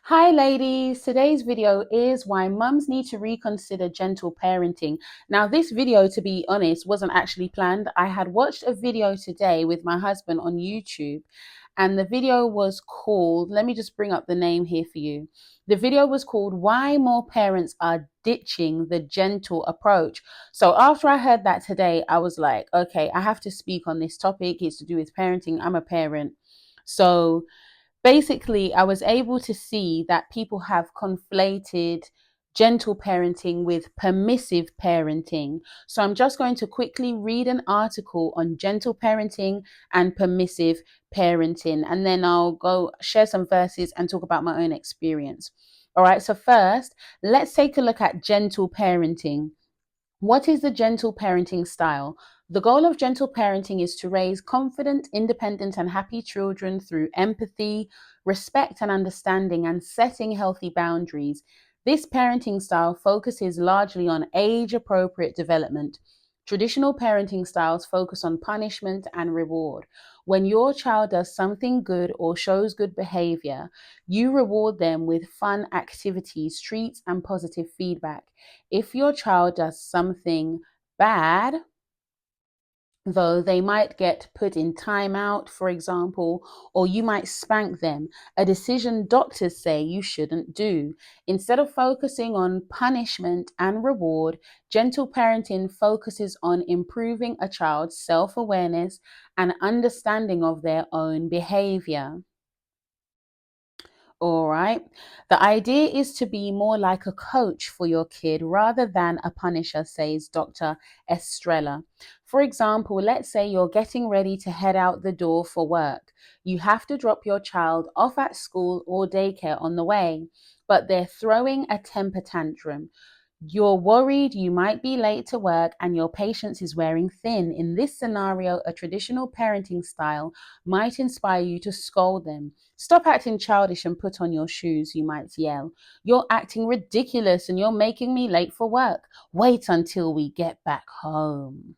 Hi ladies, today's video is why mums need to reconsider gentle parenting. Now this video, to be honest, wasn't actually planned. I had watched a video today with my husband on YouTube, and the video was called, let me just bring up the name here for you. The video was called Why More Parents Are Ditching the Gentle Approach. So after I heard that today, I was like, okay, I have to speak on this topic. It's to do with parenting. I'm a parent. So basically, I was able to see that people have conflated gentle parenting with permissive parenting. So I'm just going to quickly read an article on gentle parenting and permissive parenting, and then I'll go share some verses and talk about my own experience. All right, so first, let's take a look at gentle parenting. What is the gentle parenting style? The goal of gentle parenting is to raise confident, independent, and happy children through empathy, respect, and understanding, and setting healthy boundaries. This parenting style focuses largely on age appropriate development. Traditional parenting styles focus on punishment and reward. When your child does something good or shows good behavior, you reward them with fun activities, treats, and positive feedback. If your child does something bad, though, they might get put in timeout, for example, or you might spank them, a decision doctors say you shouldn't do. Instead of focusing on punishment and reward, gentle parenting focuses on improving a child's self awareness and understanding of their own behavior. All right. The idea is to be more like a coach for your kid rather than a punisher, says Dr. Estrella. For example, let's say you're getting ready to head out the door for work. You have to drop your child off at school or daycare on the way, but they're throwing a temper tantrum. You're worried you might be late to work and your patience is wearing thin. In this scenario, a traditional parenting style might inspire you to scold them. Stop acting childish and put on your shoes, you might yell. You're acting ridiculous and you're making me late for work. Wait until we get back home.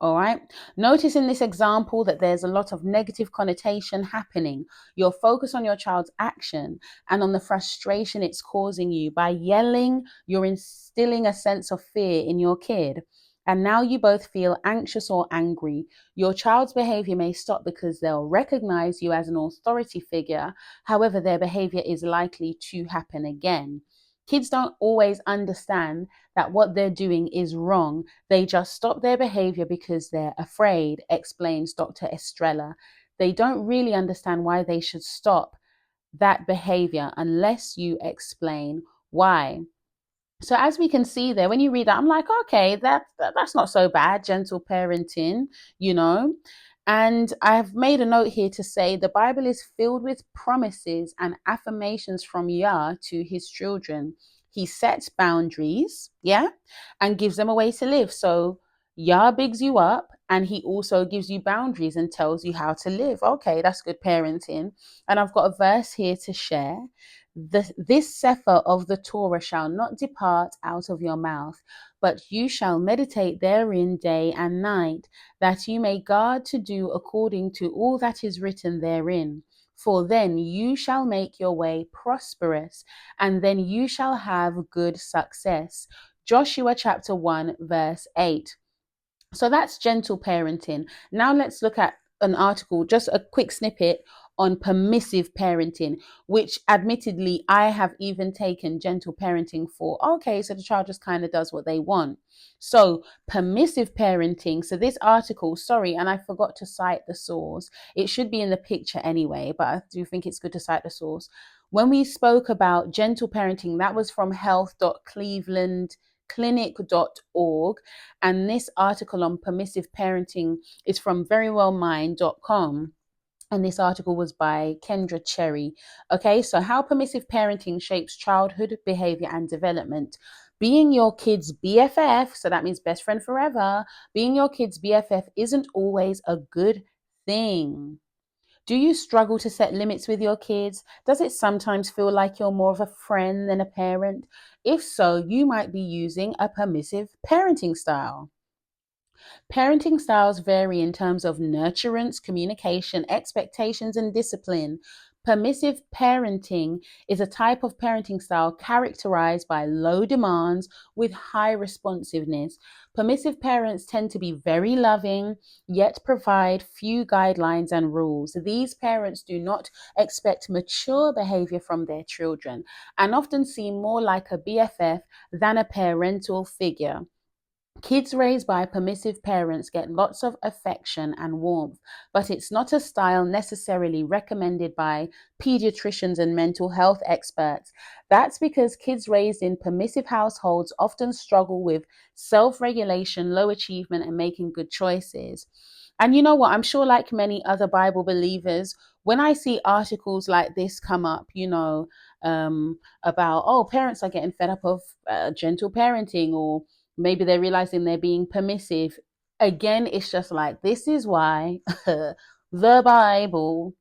All right. Notice in this example that there's a lot of negative connotation happening. You're focused on your child's action and on the frustration it's causing you. By yelling, you're instilling a sense of fear in your kid. And now you both feel anxious or angry. Your child's behavior may stop because they'll recognize you as an authority figure. However, their behavior is likely to happen again. Kids don't always understand that what they're doing is wrong. They just stop their behavior because they're afraid, explains Dr. Estrella. They don't really understand why they should stop that behavior unless you explain why. So as we can see there, when you read that, I'm like, okay, that's not so bad, gentle parenting, you know. And I've made a note here to say the Bible is filled with promises and affirmations from Yah to his children. He sets boundaries, yeah, and gives them a way to live. So Yah bigs you up and he also gives you boundaries and tells you how to live. Okay, that's good parenting. And I've got a verse here to share. This sefer of the Torah shall not depart out of your mouth, but you shall meditate therein day and night, that you may guard to do according to all that is written therein. For then you shall make your way prosperous, and then you shall have good success. Joshua chapter 1, verse 8. So that's gentle parenting. Now let's look at an article, just a quick snippet on permissive parenting, which admittedly I have even taken gentle parenting for. Okay, so the child just kind of does what they want. So permissive parenting. So this article, sorry, and I forgot to cite the source. It should be in the picture anyway, but I do think it's good to cite the source. When we spoke about gentle parenting, that was from health.clevelandclinic.org. And this article on permissive parenting is from verywellmind.com. And this article was by Kendra Cherry. Okay, so how permissive parenting shapes childhood behavior and development. Being your kid's BFF, so that means best friend forever, being your kid's BFF isn't always a good thing. Do you struggle to set limits with your kids? Does it sometimes feel like you're more of a friend than a parent? If so, you might be using a permissive parenting style. Parenting styles vary in terms of nurturance, communication, expectations, and discipline. Permissive parenting is a type of parenting style characterized by low demands with high responsiveness. Permissive parents tend to be very loving, yet provide few guidelines and rules. These parents do not expect mature behavior from their children and often seem more like a BFF than a parental figure. Kids raised by permissive parents get lots of affection and warmth, but it's not a style necessarily recommended by pediatricians and mental health experts. That's because kids raised in permissive households often struggle with self regulation, low achievement, and making good choices. And you know what? I'm sure, like many other Bible believers, when I see articles like this come up, about, oh, parents are getting fed up of gentle parenting, or maybe they're realizing they're being permissive. Again, it's just like, this is why the Bible,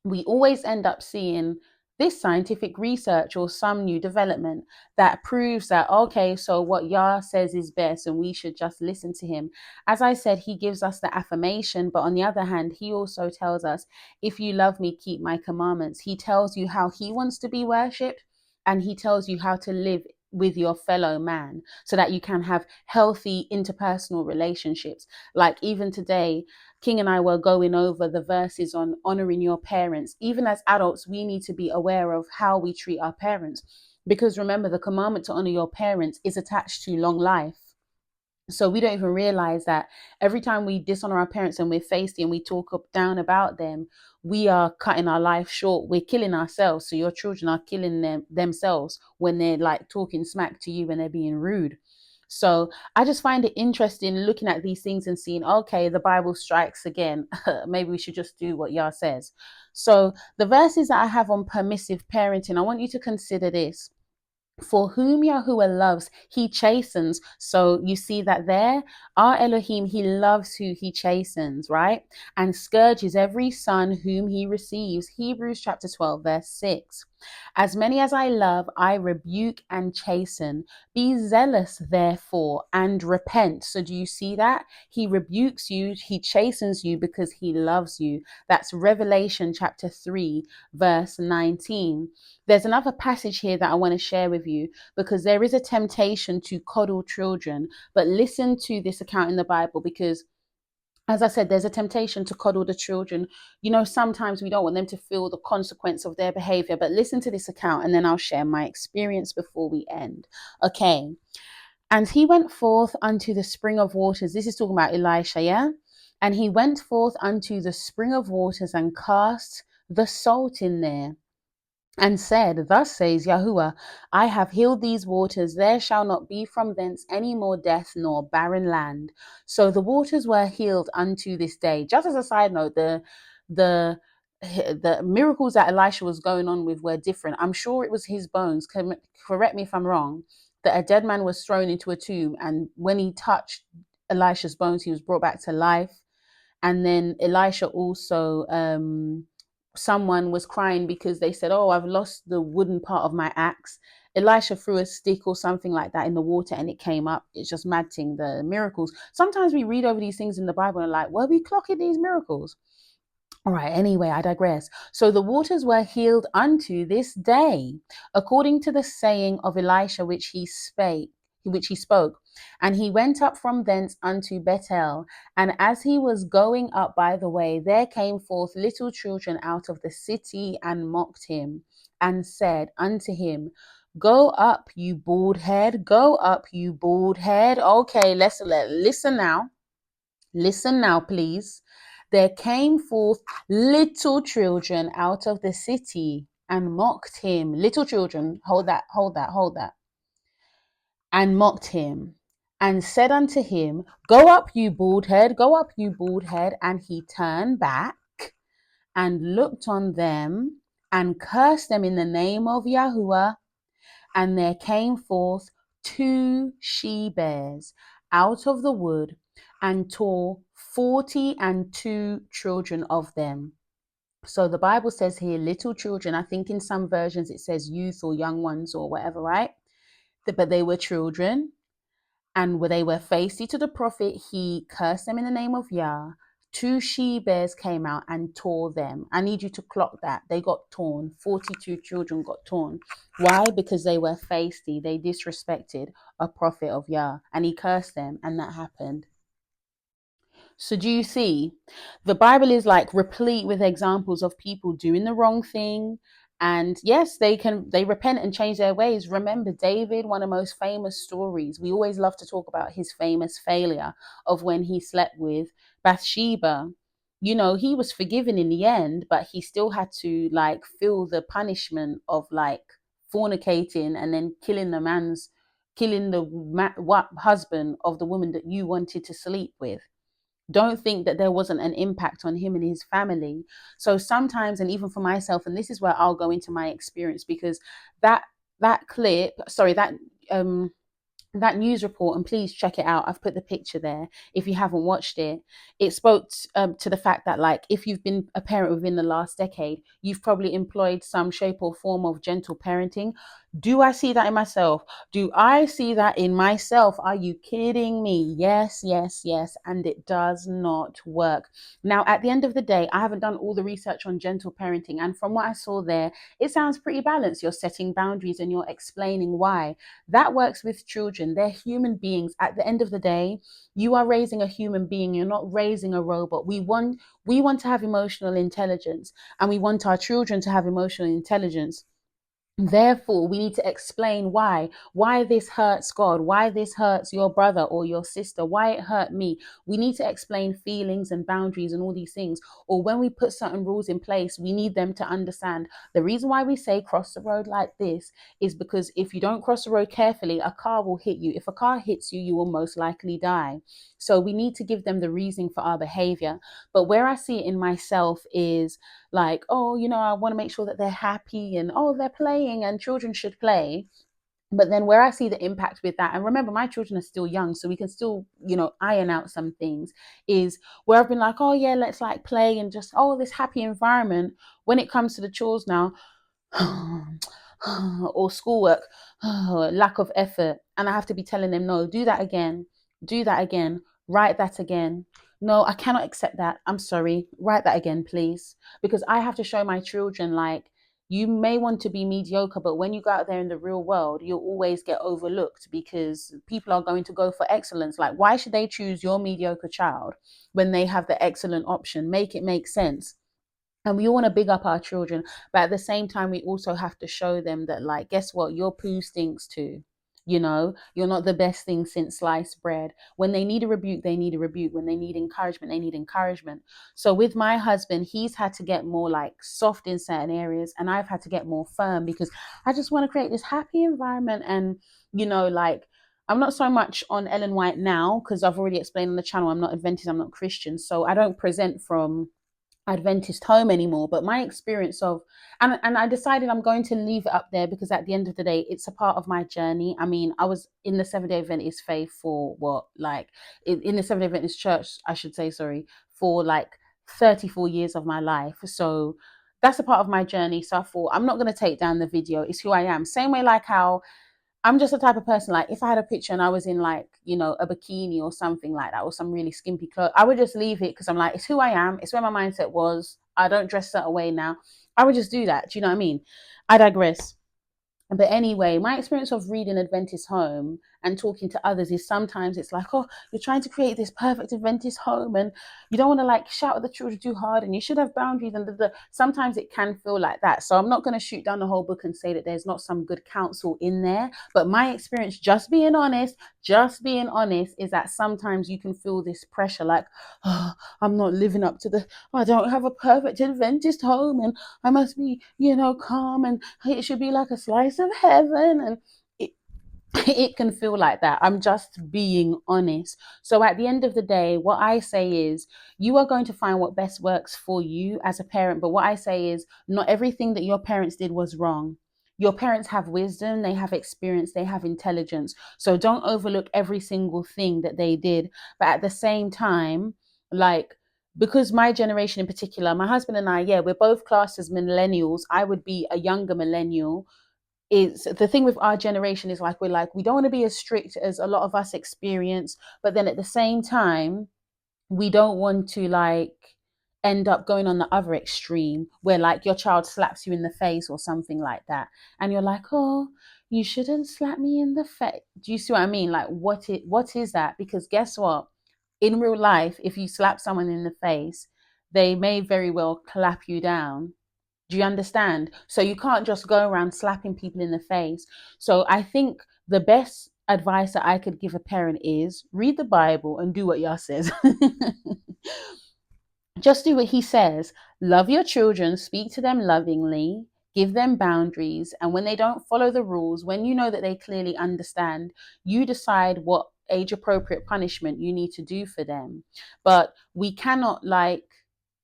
we always end up seeing this scientific research or some new development that proves that, okay, so what Yah says is best and we should just listen to him. As I said, he gives us the affirmation, but on the other hand, he also tells us, if you love me, keep my commandments. He tells you how he wants to be worshipped, and he tells you how to live with your fellow man so that you can have healthy interpersonal relationships. Like even today, King and I were going over the verses on honoring your parents. Even as adults, we need to be aware of how we treat our parents. Because remember, the commandment to honor your parents is attached to long life. So we don't even realize that every time we dishonor our parents and we're feisty and we talk up down about them, we are cutting our life short. We're killing ourselves. So your children are killing themselves when they're like talking smack to you, when they're being rude. So I just find it interesting looking at these things and seeing, okay, the Bible strikes again. Maybe we should just do what Yah says. So the verses that I have on permissive parenting, I want you to consider this. For whom Yahuwah loves, he chastens. So you see that there, our Elohim, he loves who he chastens, right? And scourges every son whom he receives. Hebrews chapter 12, verse 6. As many as I love, I rebuke and chasten. Be zealous, therefore, and repent. So do you see that? He rebukes you, he chastens you because he loves you. That's Revelation chapter 3, verse 19. There's another passage here that I want to share with you, because there is a temptation to coddle children. But listen to this account in the Bible, because as I said, there's a temptation to coddle the children. Sometimes we don't want them to feel the consequence of their behavior. But listen to this account and then I'll share my experience before we end. Okay. And he went forth unto the spring of waters. This is talking about Elisha, yeah? And he went forth unto the spring of waters and cast the salt in there, and said, Thus says Yahuwah, I have healed these waters. There shall not be from thence any more death nor barren land. So the waters were healed unto this day. Just as a side note, the miracles that Elisha was going on with were different. I'm sure it was his bones. Correct me if I'm wrong. That a dead man was thrown into a tomb, and when he touched Elisha's bones, he was brought back to life. And then Elisha also, someone was crying because they said, oh, I've lost the wooden part of my axe. Elisha threw a stick or something like that in the water and it came up. It's just mad thing, the miracles. Sometimes we read over these things in the Bible and like, were we clocking these miracles? All right, anyway, I digress. So the waters were healed unto this day, according to the saying of Elisha, which he spoke. And he went up from thence unto Bethel. And as he was going up by the way, there came forth little children out of the city and mocked him, and said unto him, Go up, you bald head. Go up, you bald head. Okay, listen now. Listen now, please. There came forth little children out of the city and mocked him. Little children, hold that. And mocked him and said unto him, Go up, you bald head, go up, you bald head. And he turned back and looked on them and cursed them in the name of Yahuwah. And there came forth 2 she-bears out of the wood and tore 42 children of them. So the Bible says here, little children. I think in some versions it says youth or young ones or whatever, right? But they were children. And when they were feisty to the prophet, he cursed them in the name of Yah, Two she bears came out and tore them. I need you to clock that. They got torn. 42 children got torn. Why? Because they were feisty. They disrespected a prophet of Yah, and he cursed them, and that happened. So do you see? The Bible is like replete with examples of people doing the wrong thing. And yes, they repent and change their ways. Remember David, one of the most famous stories. We always love to talk about his famous failure of when he slept with Bathsheba. You know, he was forgiven in the end, but he still had to like feel the punishment of like fornicating and then killing the husband of the woman that you wanted to sleep with. Don't think that there wasn't an impact on him and his family. So sometimes, and even for myself, and this is where I'll go into my experience, because that that clip, sorry, that news report, and please check it out, I've put the picture there if you haven't watched it. It spoke to the fact that like if you've been a parent within the last decade, you've probably employed some shape or form of gentle parenting. Do I see that in myself? Do I see that in myself? Are you kidding me? Yes, yes, yes. And it does not work. Now, at the end of the day, I haven't done all the research on gentle parenting, and from what I saw there, it sounds pretty balanced. You're setting boundaries and you're explaining why. That works with children. They're human beings. At the end of the day, you are raising a human being. You're not raising a robot. We want to have emotional intelligence, and we want our children to have emotional intelligence. Therefore, we need to explain why this hurts God, why this hurts your brother or your sister, why it hurt me. We need to explain feelings and boundaries and all these things. Or when we put certain rules in place, we need them to understand the reason why we say cross the road like this is because if you don't cross the road carefully, a car will hit you. If a car hits you, you will most likely die. So we need to give them the reason for our behavior. But where I see it in myself is like, oh, I want to make sure that they're happy, and oh, they're playing and children should play. But then where I see the impact with that, and remember, my children are still young, so we can still, iron out some things, is where I've been like, oh, yeah, let's like play and just, oh, this happy environment. When it comes to the chores now, or schoolwork, lack of effort. And I have to be telling them, no, do that again, write that again. No, I cannot accept that. I'm sorry. Write that again, please. Because I have to show my children, like, you may want to be mediocre, but when you go out there in the real world, you'll always get overlooked because people are going to go for excellence. Like, why should they choose your mediocre child when they have the excellent option? Make it make sense. And we all want to big up our children, but at the same time we also have to show them that, like, guess what, your poo stinks too. You're not the best thing since sliced bread. When they need a rebuke, they need a rebuke. When they need encouragement, they need encouragement. So with my husband, he's had to get more like soft in certain areas, and I've had to get more firm because I just want to create this happy environment. And like, I'm not so much on Ellen White now because I've already explained on the channel, I'm not Adventist, I'm not Christian, so I don't present from Adventist home anymore. But my experience of, and I decided I'm going to leave it up there because at the end of the day, it's a part of my journey. I mean, I was in the Seventh-day Adventist faith for what, like in the Seventh-day Adventist church, I should say, sorry, for like 34 years of my life. So that's a part of my journey. So I thought, I'm not going to take down the video. It's who I am. Same way like how I'm just the type of person, like, if I had a picture and I was in like, a bikini or something like that, or some really skimpy clothes, I would just leave it because I'm like, it's who I am. It's where my mindset was. I don't dress that way now. I would just do that. Do you know what I mean? I digress. But anyway, my experience of reading Adventist Home and talking to others is sometimes it's like, oh, you're trying to create this perfect Adventist home and you don't want to like shout at the children too hard and you should have boundaries. And sometimes it can feel like that. So I'm not going to shoot down the whole book and say that there's not some good counsel in there. But my experience, just being honest, is that sometimes you can feel this pressure like, oh, I'm not living up to I don't have a perfect Adventist home and I must be, calm and it should be like a slice of heaven. And it, it can feel like that. I'm just being honest. So at the end of the day, what I say is you are going to find what best works for you as a parent. But what I say is not everything that your parents did was wrong. Your parents have wisdom, they have experience, they have intelligence. So don't overlook every single thing that they did. But at the same time, like, because my generation in particular, my husband and I, yeah, we're both classed as millennials. I would be a younger millennial. Is the thing with our generation is like we don't want to be as strict as a lot of us experience, but then at the same time we don't want to like end up going on the other extreme where like your child slaps you in the face or something like that, and you're like, oh, you shouldn't slap me in the face. Do you see what I mean? Like, what is that? Because guess what, in real life, if you slap someone in the face, they may very well clap you down. Do you understand? So you can't just go around slapping people in the face. So I think the best advice that I could give a parent is read the Bible and do what Yah says. Just do what he says. Love your children, speak to them lovingly, give them boundaries. And when they don't follow the rules, when you know that they clearly understand, you decide what age appropriate punishment you need to do for them. But we cannot like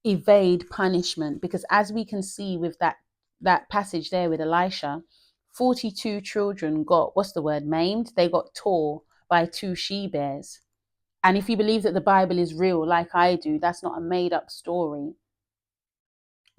evade punishment, because as we can see with that passage there with Elisha, 42 children got, what's the word, maimed. They got tore by 2 she bears. And if you believe that the Bible is real, like I do, that's not a made up story.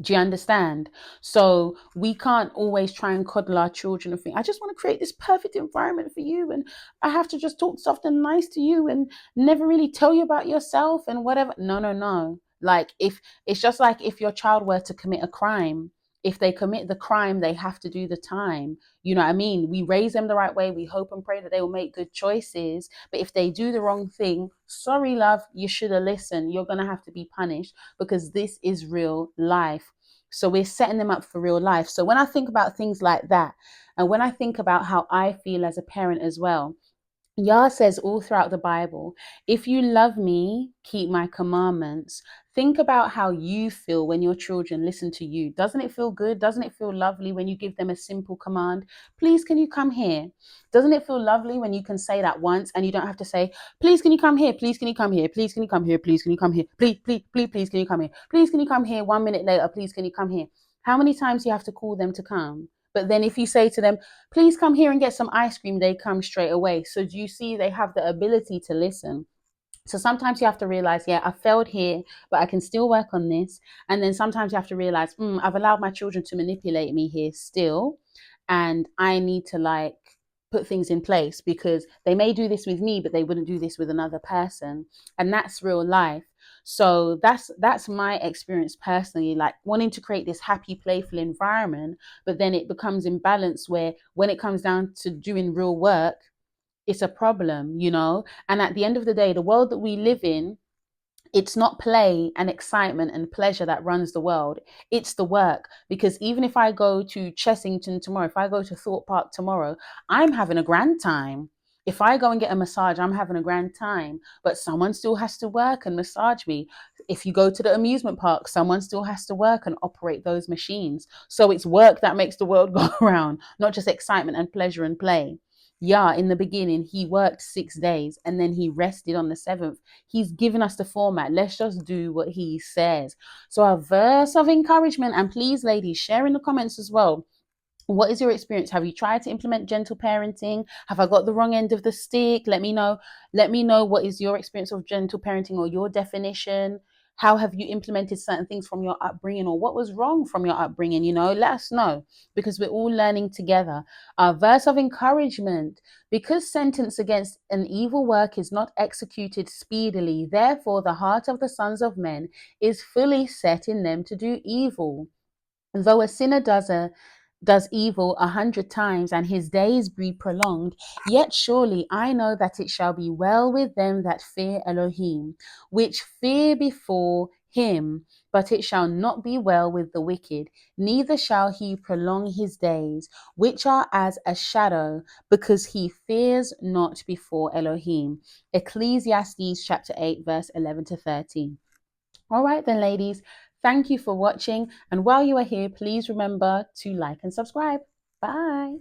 Do you understand? So we can't always try and coddle our children and think, I just want to create this perfect environment for you. And I have to just talk soft and nice to you and never really tell you about yourself and whatever. No, no, no. Like, if it's just like if your child were to commit a crime, if they commit the crime, they have to do the time. You know what I mean? We raise them the right way. We hope and pray that they will make good choices. But if they do the wrong thing, sorry, love, you should have listened. You're going to have to be punished, because this is real life. So we're setting them up for real life. So when I think about things like that, and when I think about how I feel as a parent as well, Yah says all throughout the Bible, if you love me, keep my commandments. Think about how you feel when your children listen to you. Doesn't it feel good? Doesn't it feel lovely when you give them a simple command? Please, can you come here? Doesn't it feel lovely when you can say that once and you don't have to say, please, can you come here? Please, can you come here? Please, can you come here? Please, can you come here? Please, please, please, please, can you come here? Please, can you come here? 1 minute later, please, can you come here? How many times do you have to call them to come? But then if you say to them, please come here and get some ice cream, they come straight away. So do you see, they have the ability to listen. So sometimes you have to realize, yeah, I failed here, but I can still work on this. And then sometimes you have to realize, I've allowed my children to manipulate me here still. And I need to like put things in place, because they may do this with me, but they wouldn't do this with another person. And that's real life. So that's my experience personally, like wanting to create this happy, playful environment, but then it becomes imbalanced where when it comes down to doing real work, it's a problem, you know? And at the end of the day, the world that we live in, it's not play and excitement and pleasure that runs the world. It's the work. Because even if I go to Chessington tomorrow, if I go to Thorpe Park tomorrow, I'm having a grand time. If I go and get a massage, I'm having a grand time. But someone still has to work and massage me. If you go to the amusement park, someone still has to work and operate those machines. So it's work that makes the world go around, not just excitement and pleasure and play. Yeah, in the beginning, he worked 6 days and then he rested on the seventh. He's given us the format. Let's just do what he says. So, a verse of encouragement, and please, ladies, share in the comments as well. What is your experience? Have you tried to implement gentle parenting? Have I got the wrong end of the stick? Let me know. Let me know what is your experience of gentle parenting or your definition. How have you implemented certain things from your upbringing, or what was wrong from your upbringing? You know, let us know, because we're all learning together. A verse of encouragement: because sentence against an evil work is not executed speedily, therefore the heart of the sons of men is fully set in them to do evil. Though a sinner does evil 100 times and his days be prolonged, yet surely I know that it shall be well with them that fear Elohim, which fear before him. But it shall not be well with the wicked, neither shall he prolong his days, which are as a shadow, because he fears not before Elohim. Ecclesiastes chapter 8, verse 11 to 13. All right then, ladies. Thank you for watching. And while you are here, please remember to like and subscribe. Bye.